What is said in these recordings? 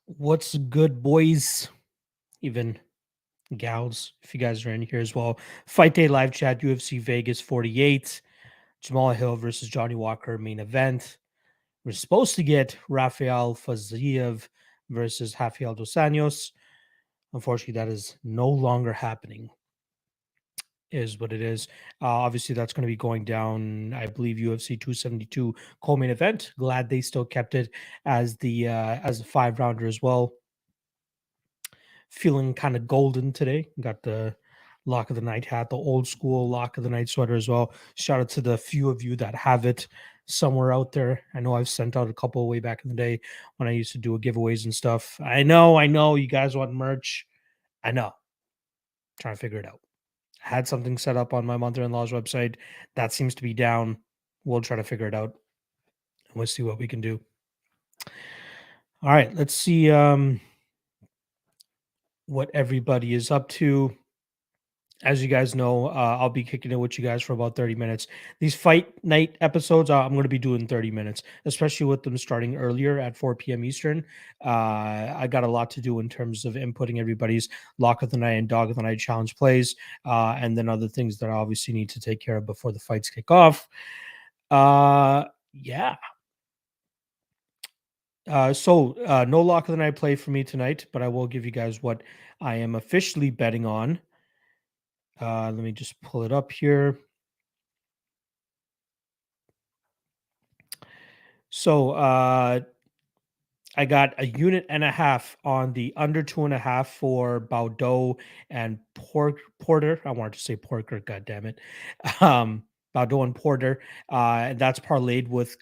What's good, boys? Even gals, if you guys are in here as well. Fight Day live chat, UFC Vegas 48. Jamal Hill versus Johnny Walker main event. We're supposed to get Rafael Faziev versus Rafael Dos Anjos. Unfortunately, that is no longer happening, is what it is. Obviously, that's going to be going down, I believe, UFC 272 co-main event. Glad they still kept it as a 5 rounder as well. Feeling kind of golden today. Got the lock of the night hat, the old school lock of the night sweater as well. Shout out to the few of you that have it somewhere out there. I know I've sent out a couple way back in the day when I used to do giveaways and stuff. I know you guys want merch. I know. Trying to figure it out. I had something set up on my mother-in-law's website. That seems to be down. We'll try to figure it out. And we'll see what we can do. All right, let's see what everybody is up to. As you guys know, I'll be kicking it with you guys for about 30 minutes. These fight night episodes, I'm going to be doing 30 minutes, especially with them starting earlier at 4 p.m. Eastern. I got a lot to do in terms of inputting everybody's lock of the night and dog of the night challenge plays, and then other things that I obviously need to take care of before the fights kick off. Yeah. No lock of the night play for me tonight, but I will give you guys what I am officially betting on. Let me just pull it up here. So I got a unit and a half on the under 2.5 for Baudot and Porter. I wanted to say Porker, god damn it. Baudot and Porter. And that's parlayed with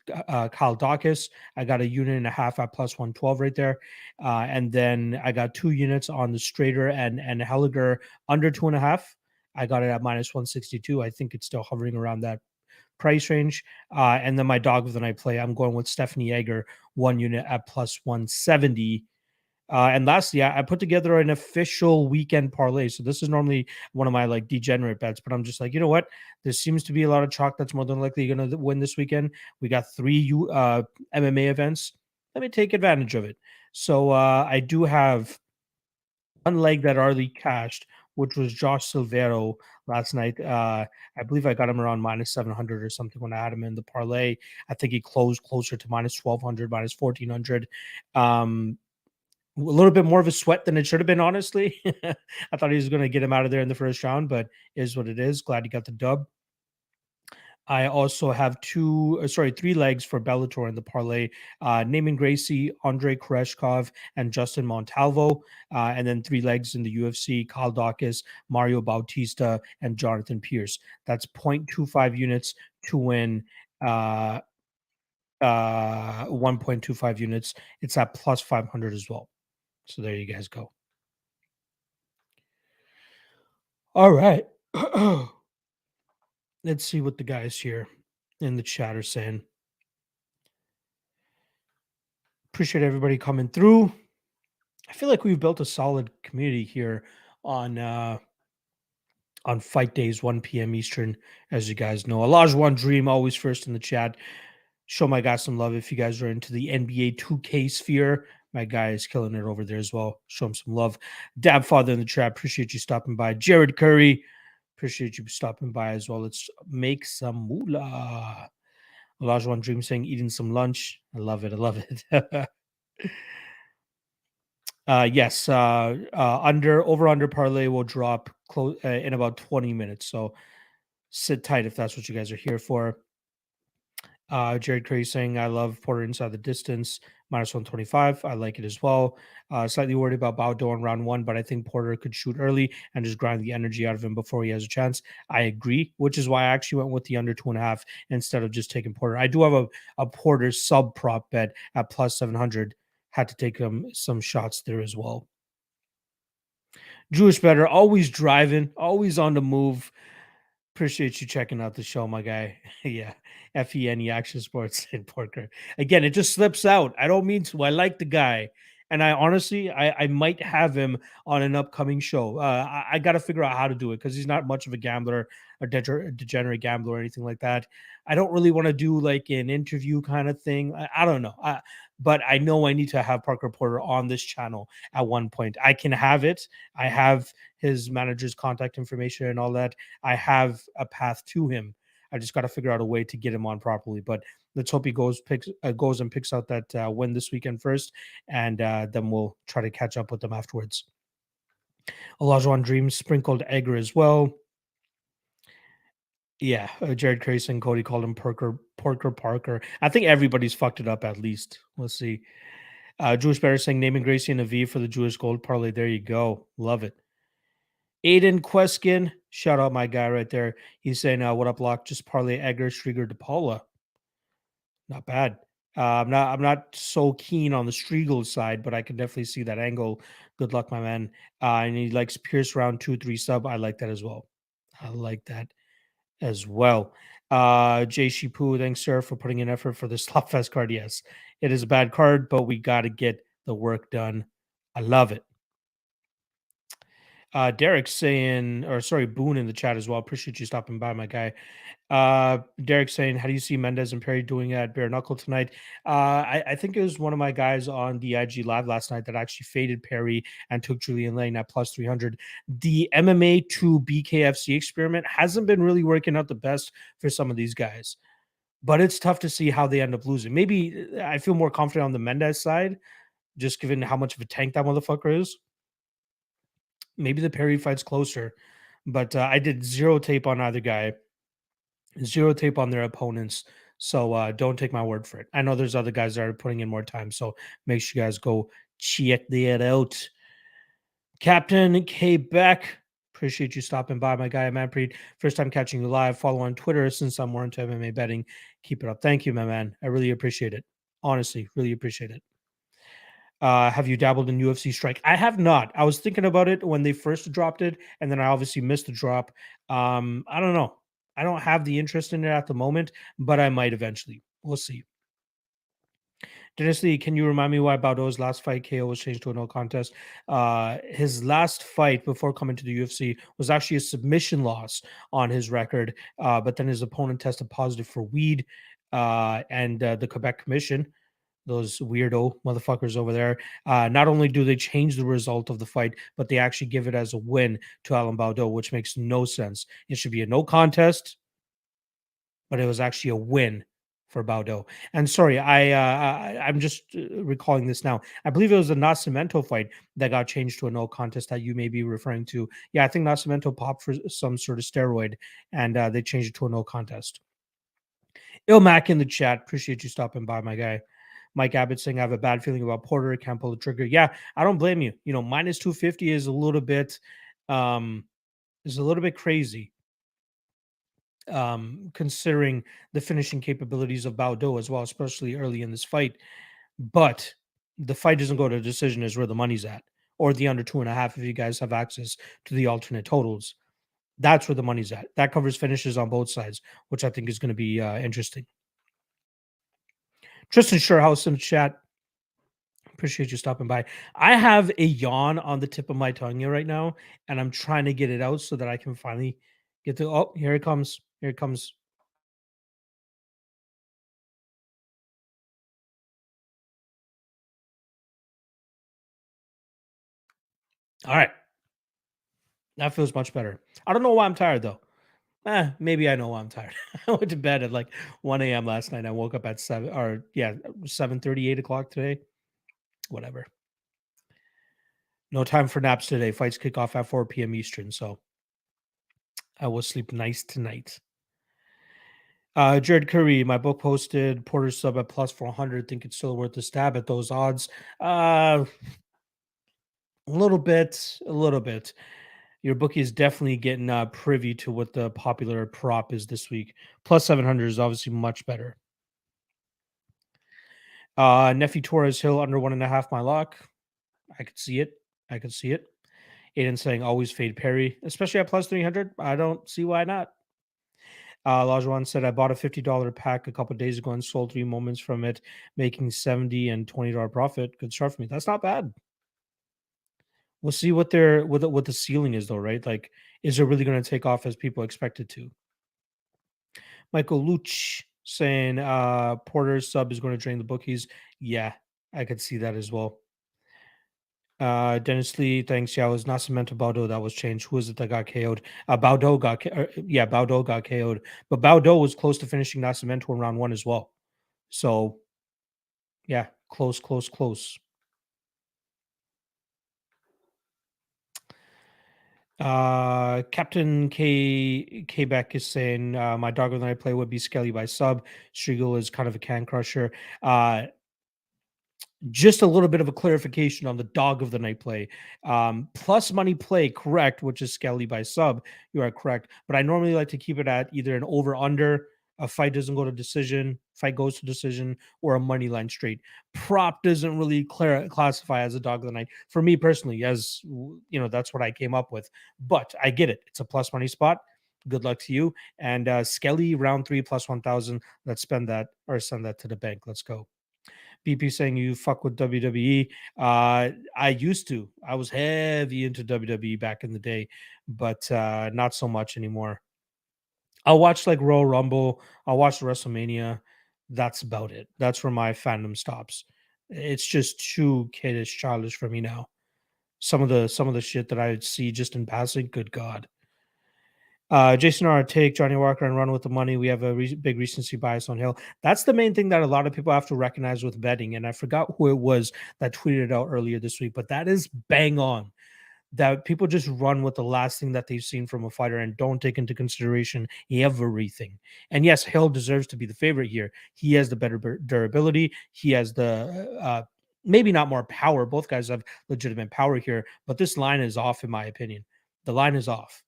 Kyle Dawkins. I got a unit and a half at plus 112 right there. And then I got 2 units on the Strader and Helliger under 2.5. I got it at minus 162. I think it's still hovering around that price range. And then my dog of the night play, I'm going with Stephanie Yeager, 1 unit at plus 170. And lastly, I put together an official weekend parlay. So this is normally one of my like degenerate bets, but I'm just like, you know what? There seems to be a lot of chalk that's more than likely going to win this weekend. We got 3 MMA events. Let me take advantage of it. So I do have one leg that already cashed, which was Josh Silvero last night. I believe I got him around minus 700 or something when I had him in the parlay. I think he closed closer to minus 1200, minus 1400. A little bit more of a sweat than it should have been, honestly. I thought he was going to get him out of there in the first round, but is what it is. Glad he got the dub. I also have 3 legs for Bellator in the parlay. Naaman Gracie, Andre Koreshkov, and Justin Montalvo. And then 3 legs in the UFC, Kyle Dawkins, Mario Bautista, and Jonathan Pierce. That's 0.25 units to win 1.25 units. It's at plus 500 as well. So there you guys go. All right. Let's see what the guys here in the chat are saying. Appreciate everybody coming through. I feel like we've built a solid community here on Fight Days, 1 p.m. Eastern, as you guys know. Elijah Dream, always first in the chat. Show my guy some love if you guys are into the NBA 2K sphere. My guy is killing it over there as well. Show him some love. Dab Father in the chat, appreciate you stopping by. Jared Curry, appreciate you stopping by as well. Let's make some moolah. Elijah Dream saying eating some lunch. I love it. I love it. Yes, under parlay will drop close in about 20 minutes. So sit tight if that's what you guys are here for. Jared Curry saying, I love Porter inside the distance, minus 125. I like it as well. Slightly worried about Baudot in round 1, but I think Porter could shoot early and just grind the energy out of him before he has a chance. I agree, which is why I actually went with the under 2.5 instead of just taking Porter. I do have a Porter sub prop bet at plus 700. Had to take some shots there as well. Jewish better, always driving, always on the move. Appreciate you checking out the show, my guy. Yeah. FENE Action Sports and Porker. Again, it just slips out. I don't mean to. I like the guy. And I honestly, I might have him on an upcoming show. I got to figure out how to do it because he's not much of a gambler, a degenerate gambler or anything like that. I don't really want to do like an interview kind of thing. I don't know. but I know I need to have Parker Porter on this channel at one point. I can have it. I have his manager's contact information and all that. I have a path to him. I just got to figure out a way to get him on properly. But let's hope he goes and picks out that win this weekend first, and then we'll try to catch up with them afterwards. Olajuwon Dreams sprinkled Egger as well. Yeah, Jared Curry and Cody called him Parker. I think everybody's fucked it up at least. We'll see. Jewish Better saying naming Gracie and a V for the Jewish Gold Parlay. There you go. Love it. Aiden Queskin, shout out my guy right there. He's saying, "What up, Lock? Just parlay Egger, Striger, DePaula. Not bad. I'm not so keen on the Striegel side, but I can definitely see that angle. Good luck, my man. And he likes Pierce round 2-3 sub. I like that as well. I like that as well. Jay Shipu, thanks, sir, for putting in effort for the Slopfest card. Yes, it is a bad card, but we got to get the work done. I love it. Derek saying, or sorry, Boone in the chat as well. Appreciate you stopping by, my guy. Derek saying, how do you see Mendez and Perry doing at Bare Knuckle tonight? I think it was one of my guys on the IG Live last night that actually faded Perry and took Julian Lane at plus 300. The MMA to BKFC experiment hasn't been really working out the best for some of these guys, but it's tough to see how they end up losing. Maybe I feel more confident on the Mendez side, just given how much of a tank that motherfucker is. Maybe the Perry fight's closer, but I did zero tape on either guy, zero tape on their opponents. So don't take my word for it. I know there's other guys that are putting in more time. So make sure you guys go check that out. Captain K Beck, appreciate you stopping by, my guy. Manpreet, first time catching you live. Follow on Twitter since I'm more into MMA betting. Keep it up. Thank you, my man. I really appreciate it. Honestly, really appreciate it. Have you dabbled in UFC Strike? I have not. I was thinking about it when they first dropped it, and then I obviously missed the drop. I don't know. I don't have the interest in it at the moment, but I might eventually. We'll see. Dennis Lee, can you remind me why Baldo's last fight KO was changed to a no contest? His last fight before coming to the UFC was actually a submission loss on his record, but then his opponent tested positive for weed, and the Quebec Commission, those weirdo motherfuckers over there. Not only do they change the result of the fight, but they actually give it as a win to Alan Baldo, which makes no sense. It should be a no contest, but it was actually a win for Baldo. And sorry, I'm just recalling this now. I believe it was a Nascimento fight that got changed to a no contest that you may be referring to. Yeah, I think Nascimento popped for some sort of steroid, and they changed it to a no contest. Ilmac in the chat, appreciate you stopping by, my guy. Mike Abbott saying, I have a bad feeling about Porter. Can't pull the trigger. Yeah, I don't blame you. You know, minus 250 is a little bit crazy, considering the finishing capabilities of Baldo as well, especially early in this fight. But the fight doesn't go to a decision is where the money's at, or the under 2.5 if you guys have access to the alternate totals. That's where the money's at. That covers finishes on both sides, which I think is going to be interesting. Tristan Surehouse in the chat. Appreciate you stopping by. I have a yawn on the tip of my tongue here right now, and I'm trying to get it out so that I can finally get to. Oh, here it comes. Here it comes. All right. That feels much better. I don't know why I'm tired though. Maybe I know why I'm tired. I went to bed at like 1 a.m. last night. I woke up at 7:30, 8 o'clock today. Whatever. No time for naps today. Fights kick off at 4 p.m. Eastern, so I will sleep nice tonight. Jared Curry, my book posted Porter sub at plus 400. Think it's still worth a stab at those odds. A little bit, a little bit. Your bookie is definitely getting privy to what the popular prop is this week. Plus 700 is obviously much better. Nefi Torres Hill under 1.5 my lock. I could see it. I could see it. Aiden saying always fade Perry, especially at plus 300. I don't see why not. Lajuan said, I bought a $50 pack a couple days ago and sold 3 moments from it, making $70 and $20 profit. Good start for me. That's not bad. We'll see what the ceiling is though, right? Like, is it really going to take off as people expect it to? Michael Luch saying Porter's sub is going to drain the bookies. Yeah, I could see that as well. Dennis Lee, thanks. Yeah, it was Nascimento Baldo that was changed. Who is it that got KO'd? Baldo got, yeah, Baldo got KO'd. But Baldo was close to finishing Nascimento in round one as well. So, yeah, close, close, close. Captain K Beck is saying my dog that I play would be Skelly by sub. Striegel is kind of a can crusher. Just a little bit of a clarification on the dog of the night play. Plus money play, correct, which is Skelly by sub. You are correct. But I normally like to keep it at either an over under, a fight doesn't go to decision, fight goes to decision, or a money line straight. Prop doesn't really classify as a dog of the night for me personally, as that's what I came up with. But I get it. It's a plus money spot. Good luck to you. And Skelly round three plus 1,000. Let's spend that or send that to the bank. Let's go. BP saying you fuck with WWE. I used to. I was heavy into WWE back in the day, but not so much anymore. I'll watch like Royal Rumble. I'll watch WrestleMania. That's about it. That's where my fandom stops. It's just too kiddish, childish for me now. Some of the shit that I see just in passing. Good God. Jason R. Take Johnny Walker and run with the money. We have a big recency bias on Hill. That's the main thing that a lot of people have to recognize with betting. And I forgot who it was that tweeted it out earlier this week, but that is bang on. That people just run with the last thing that they've seen from a fighter and don't take into consideration everything. And yes, Hill deserves to be the favorite here. He has the better durability. He has the maybe not more power. Both guys have legitimate power here, but this line is off, in my opinion. The line is off.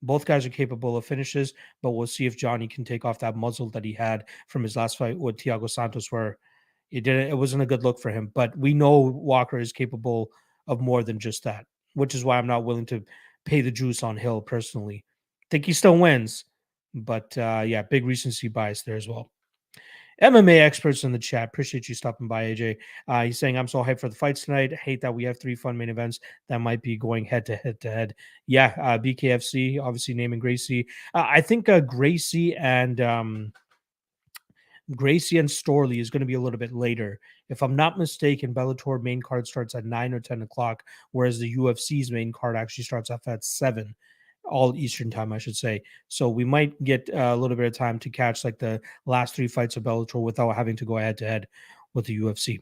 Both guys are capable of finishes, but we'll see if Johnny can take off that muzzle that he had from his last fight with Thiago Santos, where it wasn't a good look for him. But we know Walker is capable of more than just that, which is why I'm not willing to pay the juice on Hill personally. Think he still wins, but yeah, big recency bias there as well. MMA experts in the chat. Appreciate you stopping by, AJ. He's saying, I'm so hyped for the fights tonight. Hate that we have three fun main events that might be going head to head to head. Yeah, BKFC, obviously naming Gracie. I think Gracie and Storley is going to be a little bit later. If I'm not mistaken, Bellator main card starts at 9 or 10 o'clock, whereas the UFC's main card actually starts off at 7, all Eastern time, I should say. So we might get a little bit of time to catch like the last three fights of Bellator without having to go head to head with the UFC.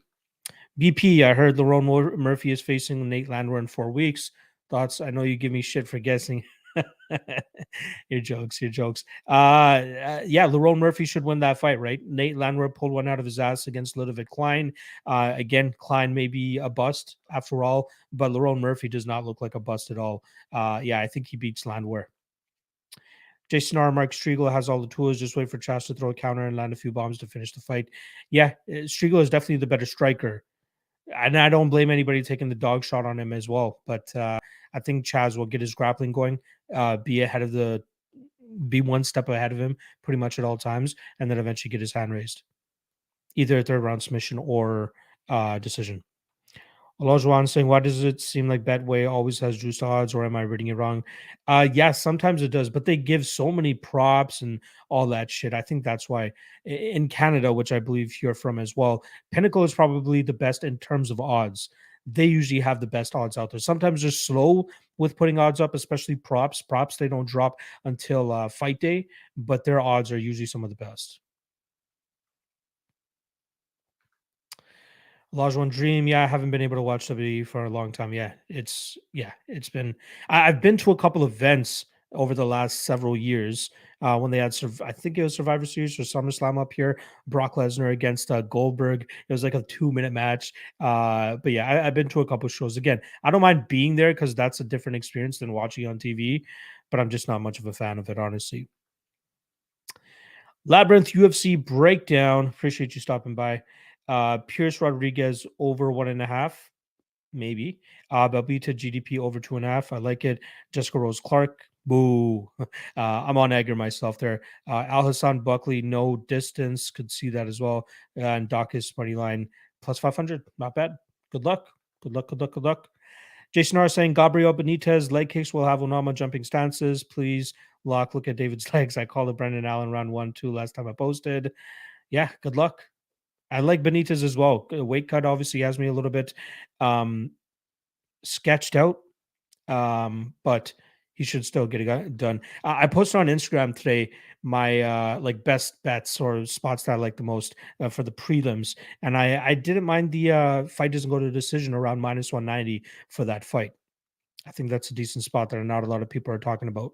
BP, I heard Lerone Murphy is facing Nate Landwehr in 4 weeks. Thoughts? I know you give me shit for guessing. Your jokes, your jokes. Yeah, Lerone Murphy should win that fight, right? Nate Landwehr pulled one out of his ass against Ludovic Klein. Again, Klein may be a bust after all, but Lerone Murphy does not look like a bust at all. Yeah, I think he beats Landwehr. Jason R. Mark Striegel has all the tools. Just wait for Chas to throw a counter and land a few bombs to finish the fight. Yeah, Striegel is definitely the better striker. And I don't blame anybody taking the dog shot on him as well. But I think Chaz will get his grappling going, be one step ahead of him pretty much at all times, and then eventually get his hand raised, either a third round submission or decision. Olajuwon saying, why does it seem like Betway always has juice odds, or am I reading it wrong? Yeah, sometimes it does, but they give so many props and all that shit. I think that's why in Canada, which I believe you're from as well, Pinnacle is probably the best in terms of odds. They usually have the best odds out there. Sometimes they're slow with putting odds up, especially props. Props, they don't drop until fight day, but their odds are usually some of the best. One Dream, yeah, I haven't been able to watch WWE for a long time. It's been. I've been to a couple events over the last several years when they had, I think it was Survivor Series or SummerSlam up here. Brock Lesnar against Goldberg. It was like a 2 minute match. But yeah, I've been to a couple shows. Again, I don't mind being there because that's a different experience than watching on TV. But I'm just not much of a fan of it, honestly. Labyrinth UFC breakdown. Appreciate you stopping by. Pierce Rodriguez over 1.5, maybe. Belbita GDP over 2.5. I like it. Jessica Rose Clark. Boo. I'm on Egger myself there. Al Hassan Buckley, no distance. Could see that as well. And Dawkins money line plus 500. Not bad. Good luck. Good luck. Good luck. Good luck. Jason R saying Gabriel Benitez leg kicks will have Onama jumping stances. Please look at David's legs. I called it Brendan Allen round 1, 2 last time I posted. Yeah, good luck. I like Benitez as well. Weight cut obviously has me a little bit um, sketched out, but he should still get it done. I posted on Instagram today my like best bets or spots that I like the most for the prelims, and I didn't mind the fight doesn't go to decision around minus 190 for that fight. I think that's a decent spot that not a lot of people are talking about.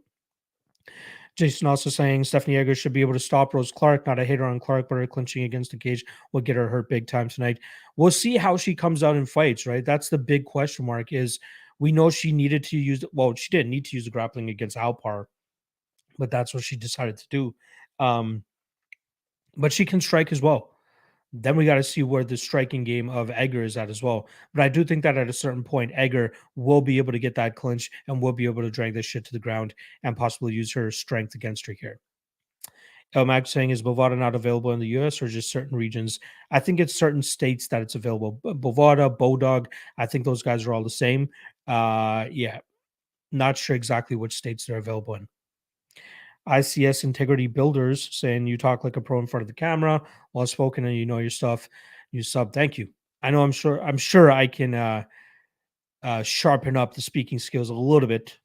Jason also saying Stephanie Egger should be able to stop Rose Clark. Not a hater on Clark, but her clinching against the cage will get her hurt big time tonight. We'll see how she comes out in fights, right? That's the big question mark. Is we know she needed to use well, she didn't need to use the grappling against Alpar, but that's what she decided to do. Um, but she can strike as well. Then we got to see where the striking game of Egger is at as well. But I do think that at a certain point, Egger will be able to get that clinch and will be able to drag this shit to the ground and possibly use her strength against her here. Max saying, is Bovada not available in the US or just certain regions? I think it's certain states that it's available. Bovada, Bodog, I think those guys are all the same. Yeah, not sure exactly which states they're available in. ICS Integrity Builders saying, you talk like a pro in front of the camera, well spoken, and you know your stuff. You sub. Thank you. I know I'm sure I can sharpen up the speaking skills a little bit.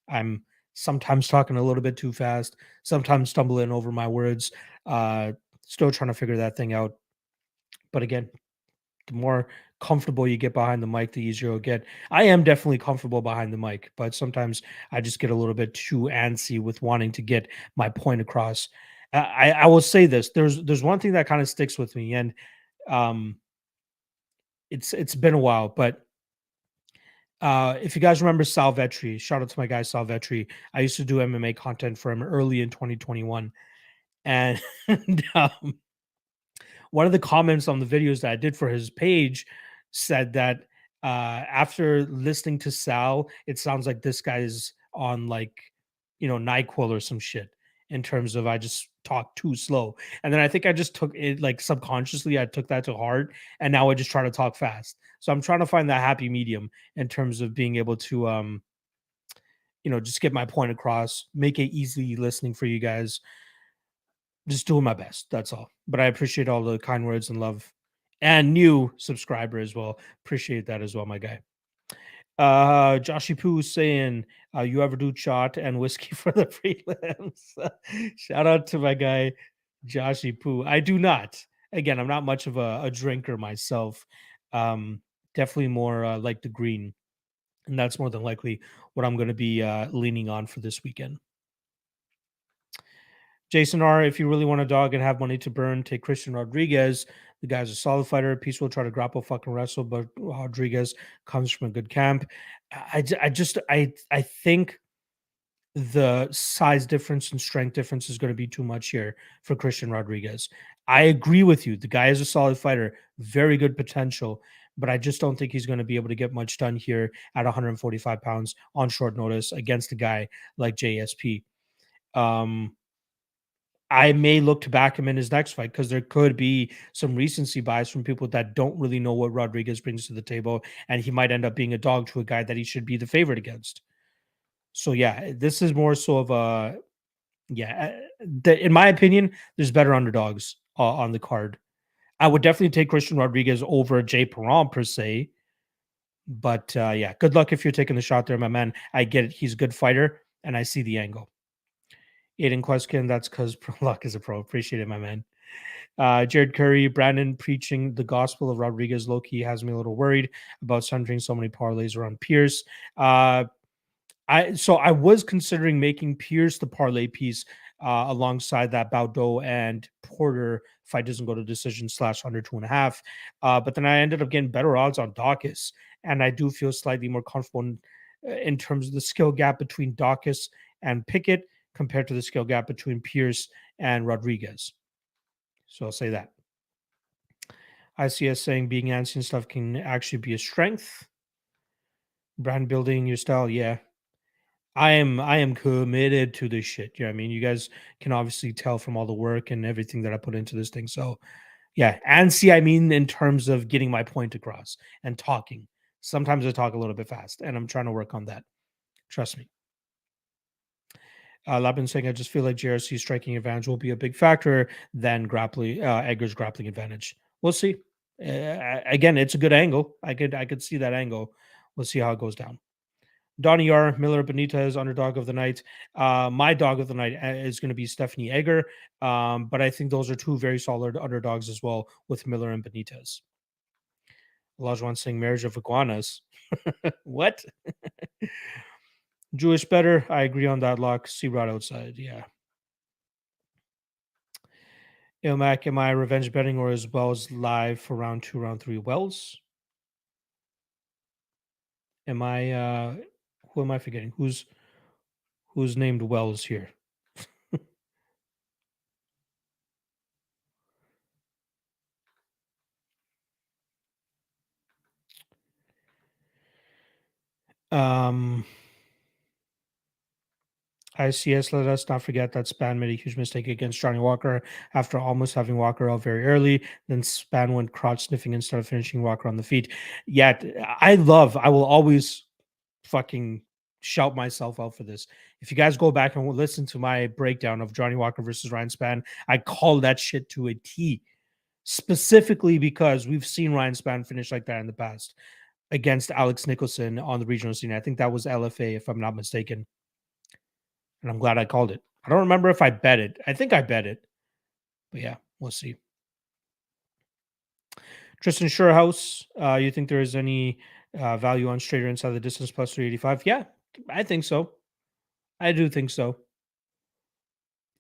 I'm sometimes talking a little bit too fast, sometimes stumbling over my words. Uh, Still trying to figure that thing out. But again, the more comfortable you get behind the mic, the easier it'll get. I am definitely comfortable behind the mic, but sometimes I just get a little bit too antsy with wanting to get my point across. I will say this: there's one thing that kind of sticks with me, and um, it's been a while, but if you guys remember Sal Vetri, shout out to my guy Sal Vetri. I used to do MMA content for him early in 2021, and um, one of the comments on the videos that I did for his page said that after listening to Sal, it sounds like this guy's on like, NyQuil or some shit in terms of I just talk too slow. And then I think I just took it like subconsciously, I took that to heart. And now I just try to talk fast. So I'm trying to find that happy medium in terms of being able to, just get my point across, make it easy listening for you guys, just doing my best. That's all. But I appreciate all the kind words and love and new subscriber as well. Appreciate that as well, my guy. Joshy Poo saying, you ever do shot and whiskey for the prelims? Shout out to my guy, Joshy Poo. I do not. Again, I'm not much of a drinker myself. Um, Definitely more like the green. And that's more than likely what I'm going to be leaning on for this weekend. Jason R, if you really want a dog and have money to burn, take Christian Rodriguez. The guy's a solid fighter. Peace will try to grapple, fucking wrestle, but Rodriguez comes from a good camp. I think the size difference and strength difference is going to be too much here for Christian Rodriguez. I agree with you. The guy is a solid fighter, very good potential, but I just don't think he's going to be able to get much done here at 145 pounds on short notice against a guy like JSP. I may look to back him in his next fight because there could be some recency bias from people that don't really know what Rodriguez brings to the table, and he might end up being a dog to a guy that he should be the favorite against. So yeah, this is more so of a in my opinion, there's better underdogs on the card. I would definitely take Christian Rodriguez over Jay Perron per se, but yeah, good luck if you're taking the shot there, my man. I get it; he's a good fighter, and I see the angle. Aiden Question, that's because Luck is a pro. Appreciate it, my man. Jared Curry, Brandon preaching the gospel of Rodriguez low key has me a little worried about centering so many parlays around Pierce. I was considering making Pierce the parlay piece alongside that Baudot and Porter fight doesn't go to decision / under 2.5. But then I ended up getting better odds on Dawkins, and I do feel slightly more comfortable in terms of the skill gap between Dawkins and Pickett compared to the skill gap between Pierce and Rodriguez. So I'll say that. ICS saying being antsy and stuff can actually be a strength. Brand building your style, yeah. I am committed to this shit. You know what I mean? You guys can obviously tell from all the work and everything that I put into this thing. So yeah, antsy, I mean in terms of getting my point across and talking. Sometimes I talk a little bit fast, and I'm trying to work on that. Trust me. Labin saying, I just feel like JRC's striking advantage will be a big factor than Egger's grappling advantage. We'll see. Again, it's a good angle. I could see that angle. We'll see how it goes down. Donnie R, Miller Benitez, underdog of the night. My dog of the night is going to be Stephanie Egger, but I think those are two very solid underdogs as well with Miller and Benitez. Olajuwon saying marriage of iguanas. What? Jewish better. I agree on that lock. See right outside. Yeah. Ilmac, am I revenge betting or as well as live for round two, round three? Wells? Am I who am I forgetting? Who's named Wells here? Um ICS, let us not forget that Span made a huge mistake against Johnny Walker after almost having Walker out very early. Then Span went crotch sniffing instead of finishing Walker on the feet. Yet I will always fucking shout myself out for this. If you guys go back and listen to my breakdown of Johnny Walker versus Ryan Span, I call that shit to a T. Specifically because we've seen Ryan Span finish like that in the past against Alex Nicholson on the regional scene. I think that was LFA, if I'm not mistaken. And I'm glad I called it. I don't remember if I bet it. I think I bet it. But yeah, we'll see. Tristan Surehouse, you think there is any value on Strader inside the distance plus 385? Yeah, I think so. I do think so.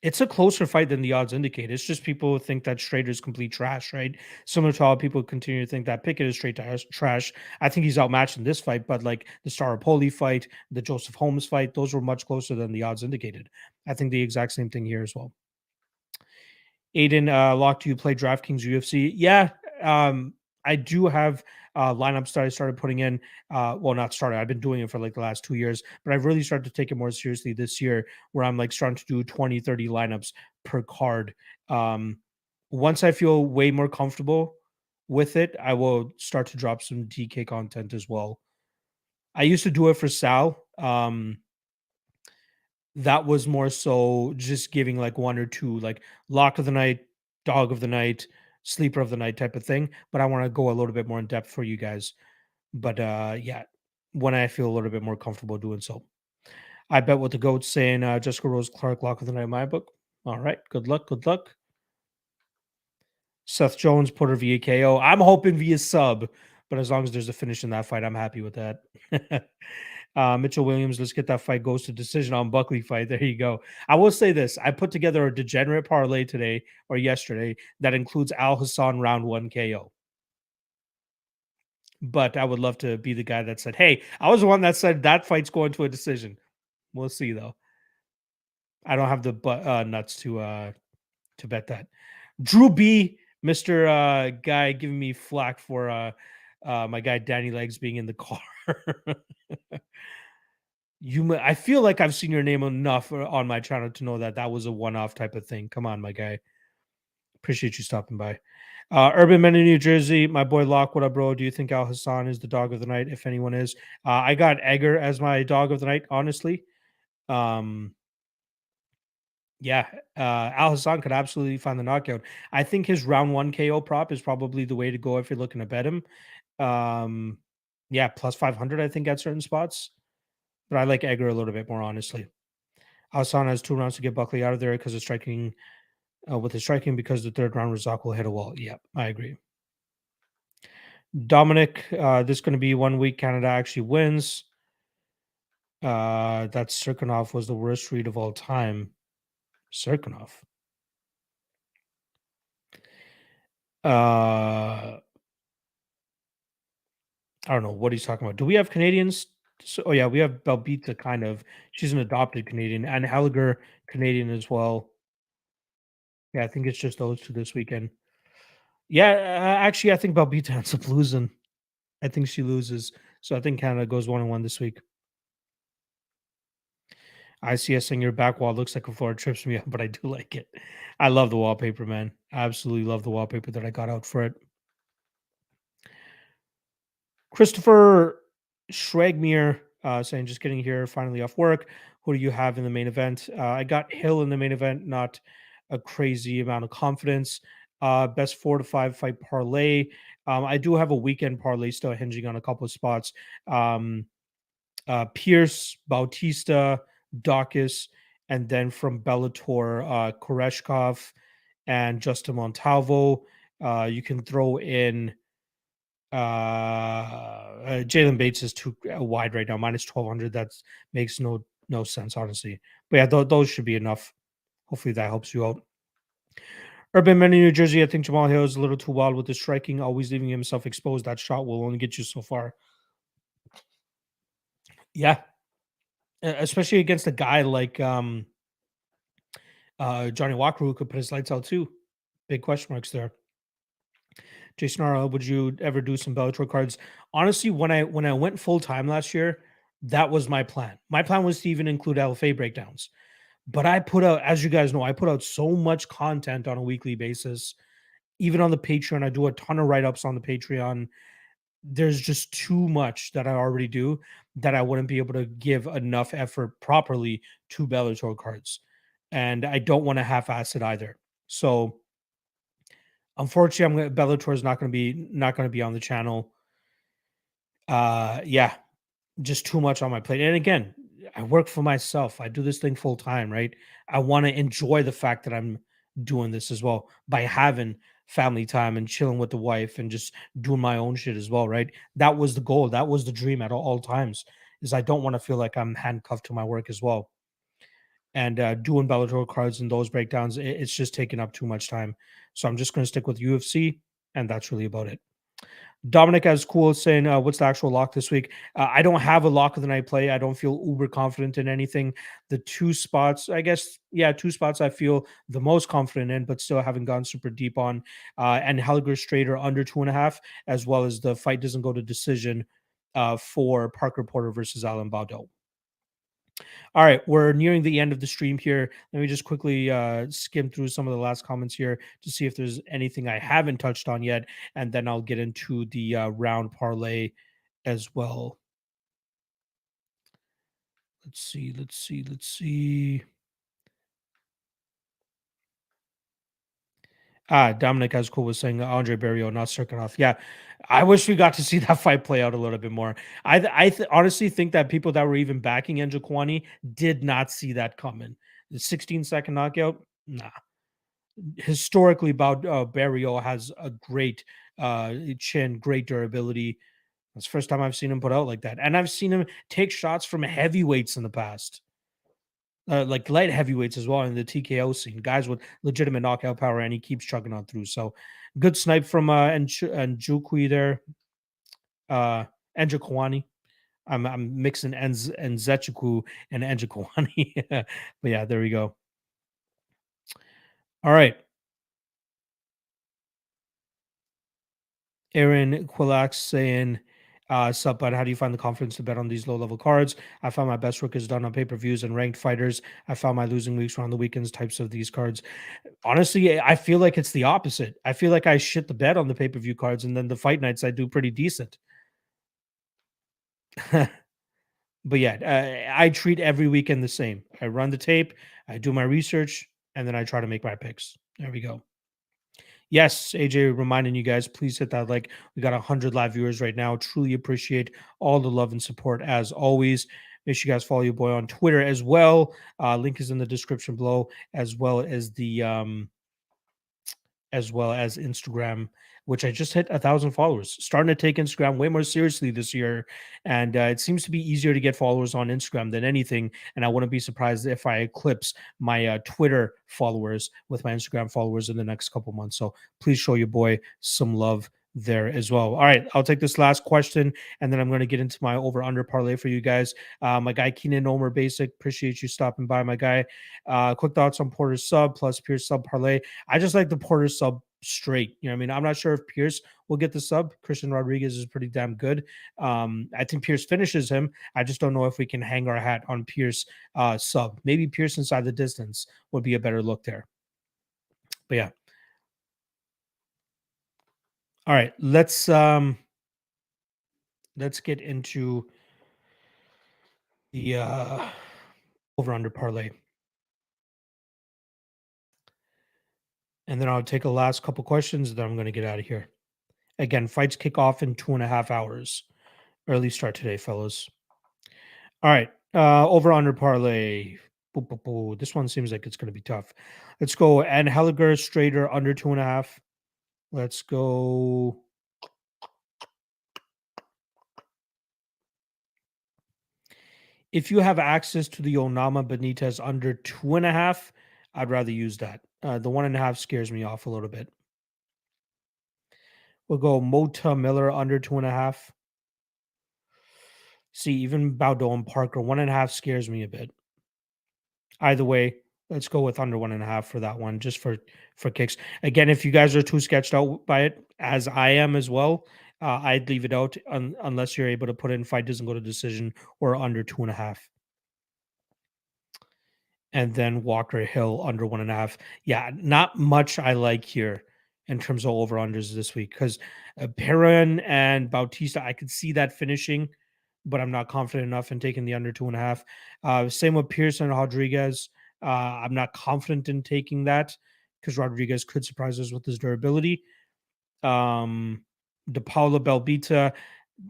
It's a closer fight than the odds indicate. It's just people think that Strader is complete trash, right? Similar to how people continue to think that Pickett is straight trash. I think he's outmatched in this fight, but like the Staropoli fight, the Joseph Holmes fight, those were much closer than the odds indicated. I think the exact same thing here as well. Aiden, Locke, do you play DraftKings UFC? Yeah, I do have lineups that I started putting in. Well, not started. I've been doing it for like the last 2 years, but I've really started to take it more seriously this year where I'm like starting to do 20, 30 lineups per card. Um, Once I feel way more comfortable with it, I will start to drop some DK content as well. I used to do it for Sal. That was more so just giving like one or two, like lock of the night, dog of the night, sleeper of the night type of thing. But I want to go a little bit more in depth for you guys. But yeah, when I feel a little bit more comfortable doing so. I bet what the goat's saying, Jessica Rose Clark, lock of the night, in my book. All right. Good luck. Good luck. Seth Jones, Porter via KO. I'm hoping via sub, but as long as there's a finish in that fight, I'm happy with that. Mitchell Williams, let's get that fight goes to decision on Buckley fight. There you go. I will say this: I put together a degenerate parlay today or yesterday that includes Al Hassan round one KO. But I would love to be the guy that said, "Hey, I was the one that said that fight's going to a decision." We'll see though. I don't have the nuts to bet that. Drew B, Mr. Guy giving me flack for my guy Danny Legs being in the car. I feel like I've seen your name enough on my channel to know that that was a one-off type of thing. Come on, my guy. Appreciate you stopping by. Urban Men in New Jersey, my boy Locke. What up, bro? Do you think Al Hassan is the dog of the night? If anyone is, I got Egger as my dog of the night. Honestly, um, yeah, Al Hassan could absolutely find the knockout. I think his round one KO prop is probably the way to go if you're looking to bet him. Um, yeah, plus 500, I think, at certain spots. But I like Egger a little bit more, honestly. Al Hassan has 2 rounds to get Buckley out of there because of striking, with his striking, because the third round Razak will hit a wall. Yeah, I agree. Dominic, this is going to be 1 week Canada actually wins. That Serkinov was the worst read of all time. Serkinov. I don't know what he's talking about. Do we have Canadians? So, oh yeah, we have Belbita. Kind of. She's an adopted Canadian, and Helliger Canadian as well. Yeah, I think it's just those two this weekend. Yeah, actually, I think Belbita ends up losing. I think she loses, so I think Canada goes 1-1 this week. ICS in your back wall looks like a floor trips me up, but I do like it. I love the wallpaper, man. I absolutely love the wallpaper that I got out for it. Christopher Schregmere saying, just getting here, finally off work. Who do you have in the main event? I got Hill in the main event, not a crazy amount of confidence. Best 4 to 5 fight parlay. I do have a weekend parlay still hinging on a couple of spots. Um, Pierce, Bautista, Dawkins, and then from Bellator, Koreshkov and Justin Montalvo. You can throw in Jalen Bates is too wide right now, minus 1200. That makes no sense, honestly. But yeah, those should be enough. Hopefully that helps you out. Urban Men in New Jersey, I think Jamal Hill is a little too wild with the striking, always leaving himself exposed. That shot will only get you so far. Yeah, especially against a guy like Johnny Walker who could put his lights out too. Big question marks there. Jason R, would you ever do some Bellator cards? Honestly, when I went full time last year, that was my plan. My plan was to even include LFA breakdowns. But I put out, as you guys know, I put out so much content on a weekly basis. Even on the Patreon, I do a ton of write-ups on the Patreon. There's just too much that I already do that I wouldn't be able to give enough effort properly to Bellator cards. And I don't want to half-ass it either. So unfortunately, Bellator is not gonna be on the channel. Yeah, just too much on my plate. And again, I work for myself. I do this thing full time, right? I want to enjoy the fact that I'm doing this as well by having family time and chilling with the wife and just doing my own shit as well, right? That was the goal. That was the dream at all times. Is I don't want to feel like I'm handcuffed to my work as well. And doing Bellator cards and those breakdowns, it's just taking up too much time. So I'm just going to stick with UFC, and that's really about it. Dominic as cool saying, "What's the actual lock this week?" I don't have a lock of the night play. I don't feel uber confident in anything. The two spots, I guess, yeah, two spots I feel the most confident in, but still haven't gone super deep on. And Helger Strader under 2.5, as well as the fight doesn't go to decision for Parker Porter versus Alan Baudot. All right, we're nearing the end of the stream here. Let me just quickly skim through some of the last comments here to see if there's anything I haven't touched on yet, and then I'll get into the round parlay as well. Let's see. Dominic Esco was saying Andre Barrio, not Serkinov. Yeah, I wish we got to see that fight play out a little bit more. Honestly think that people that were even backing Kwani did not see that coming. The 16-second knockout, nah. Historically, Barrio has a great chin, great durability. It's the first time I've seen him put out like that, and I've seen him take shots from heavyweights in the past, like light heavyweights as well in the TKO scene, guys with legitimate knockout power, and he keeps chugging on through. So, good snipe from and Jukui there, uh, Njokuani. I'm mixing Nzechuku and Njokuani, but yeah, there we go. All right. Aaron Quillax saying, sup, bud, how do you find the confidence to bet on these low level cards? I found my best work is done on pay per views and ranked fighters. I found my losing weeks were on the weekends types of these cards. Honestly, I feel like it's the opposite. I feel like I shit the bed on the pay per view cards, and then the fight nights I do pretty decent. But yeah, I treat every weekend the same. I run the tape, I do my research, and then I try to make my picks. There we go. Yes, AJ, reminding you guys, please hit that like. We got 100 live viewers right now. Truly appreciate all the love and support as always. Make sure you guys follow your boy on Twitter as well. Link is in the description below, as well as Instagram, which I just hit 1,000 followers. Starting to take Instagram way more seriously this year, and it seems to be easier to get followers on Instagram than anything. And I wouldn't be surprised if I eclipse my Twitter followers with my Instagram followers in the next couple months. So please show your boy some love there as well. All right, I'll take this last question, and then I'm going to get into my over under parlay for you guys. My guy Keenan Omer Basic, appreciate you stopping by, my guy. Quick thoughts on Porter's sub plus Pierce sub parlay. I just like the Porter sub straight. You know what I mean? I'm not sure if Pierce will get the sub. Christian Rodriguez is pretty damn good. I think Pierce finishes him. I just don't know if we can hang our hat on Pierce sub. Maybe Pierce inside the distance would be a better look there. But yeah. All right, let's get into the over under parlay. And then I'll take a last couple questions, then I'm going to get out of here. Again, fights kick off in 2.5 hours. Early start today, fellas. All right. Over under parlay. Boo, boo, boo. This one seems like it's going to be tough. Let's go. And Helliger straighter under 2.5. Let's go. If you have access to the Onama Benitez under 2.5, I'd rather use that. The 1.5 scares me off a little bit. We'll go Mota Miller under 2.5. See, even Baudot and Parker, 1.5 scares me a bit. Either way, let's go with under 1.5 for that one, just for kicks. Again, if you guys are too sketched out by it, as I am as well, I'd leave it out unless you're able to put in fight doesn't go to decision or under 2.5. And then Walker Hill under 1.5. Yeah, not much I like here in terms of over unders this week because Perrin and Bautista, I could see that finishing, but I'm not confident enough in taking the under 2.5. Same with Pearson and Rodriguez. I'm not confident in taking that because Rodriguez could surprise us with his durability. De Paula Belbita,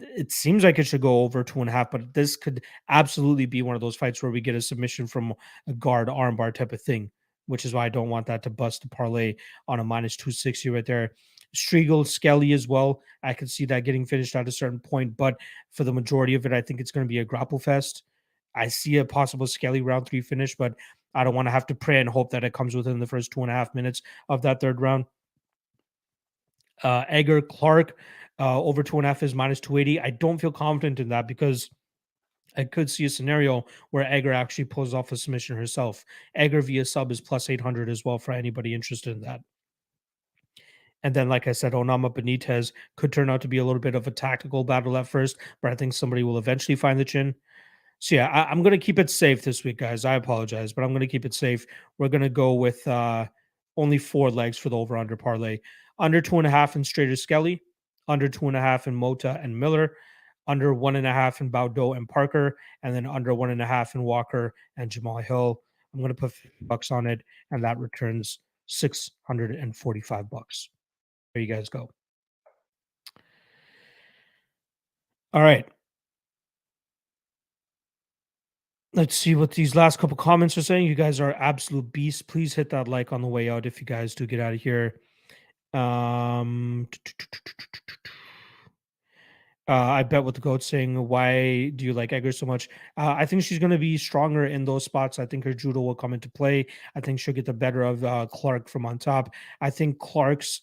it seems like it should go over 2.5, but this could absolutely be one of those fights where we get a submission from a guard armbar type of thing, which is why I don't want that to bust the parlay on a minus 260 right there. Striegel, Skelly as well. I could see that getting finished at a certain point, but for the majority of it, I think it's going to be a grapple fest. I see a possible Skelly round 3 finish, but I don't want to have to pray and hope that it comes within the first 2.5 minutes of that third round. Egger Clark over 2.5 is minus 280. I don't feel confident in that because I could see a scenario where Egger actually pulls off a submission herself. Egger via sub is plus 800 as well for anybody interested in that. And then, like I said, Onama Benitez could turn out to be a little bit of a tactical battle at first, but I think somebody will eventually find the chin. So yeah, I'm going to keep it safe this week, guys. I apologize, but I'm going to keep it safe. We're going to go with only 4 legs for the over under parlay. Under 2.5 in Strader Skelly, under 2.5 in Mota and Miller, under 1.5 in Baudot and Parker, and then under 1.5 in Walker and Jamal Hill. I'm going to put $50 on it, and that returns $645. There you guys go. All right. Let's see what these last couple comments are saying. You guys are absolute beasts. Please hit that like on the way out if you guys do get out of here. I bet what the goat's saying. Why do you like Egger so much? I think she's going to be stronger in those spots. I think her judo will come into play. I think she'll get the better of Clark from on top. I think Clark's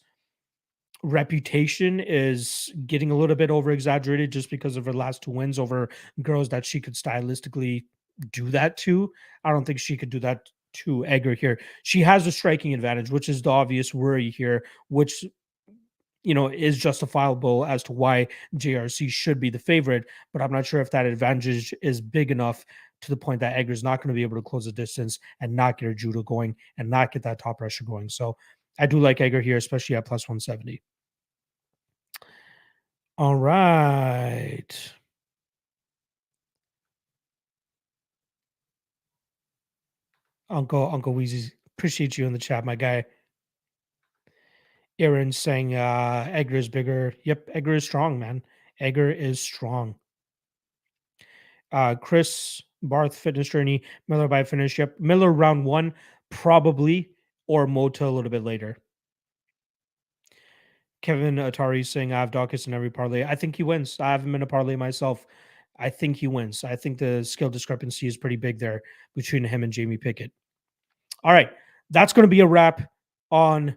reputation is getting a little bit over exaggerated just because of her last 2 wins over girls that she could stylistically do that to. I don't think she could do that to Egger here. She has a striking advantage, which is the obvious worry here, which is justifiable as to why JRC should be the favorite, but I'm not sure if that advantage is big enough to the point that Egger's not going to be able to close the distance and not get her judo going and not get that top pressure going. So I do like Egger here, especially at plus 170. All right. Uncle Weezy, appreciate you in the chat, my guy. Aaron saying Edgar is bigger. Yep, Edgar is strong, man. Edgar is strong. Chris Barth fitness journey, Miller by finish. Yep, Miller round 1, probably, or Mota a little bit later. Kevin Atari saying I have Dawkins in every parlay. I think he wins. I haven't been a parlay myself. I think he wins. I think the skill discrepancy is pretty big there between him and Jamie Pickett. All right. That's going to be a wrap on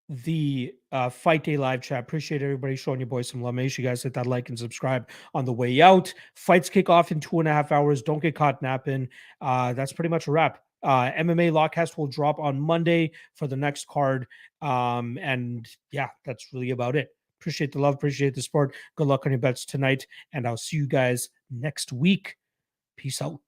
the Fight Day live chat. Appreciate everybody showing your boys some love. Make sure you guys hit that like and subscribe on the way out. Fights kick off in 2.5 hours. Don't get caught napping. That's pretty much a wrap. MMA Lawcast will drop on Monday for the next card. And yeah, that's really about it. Appreciate the love. Appreciate the support. Good luck on your bets tonight. And I'll see you guys next week. Peace out.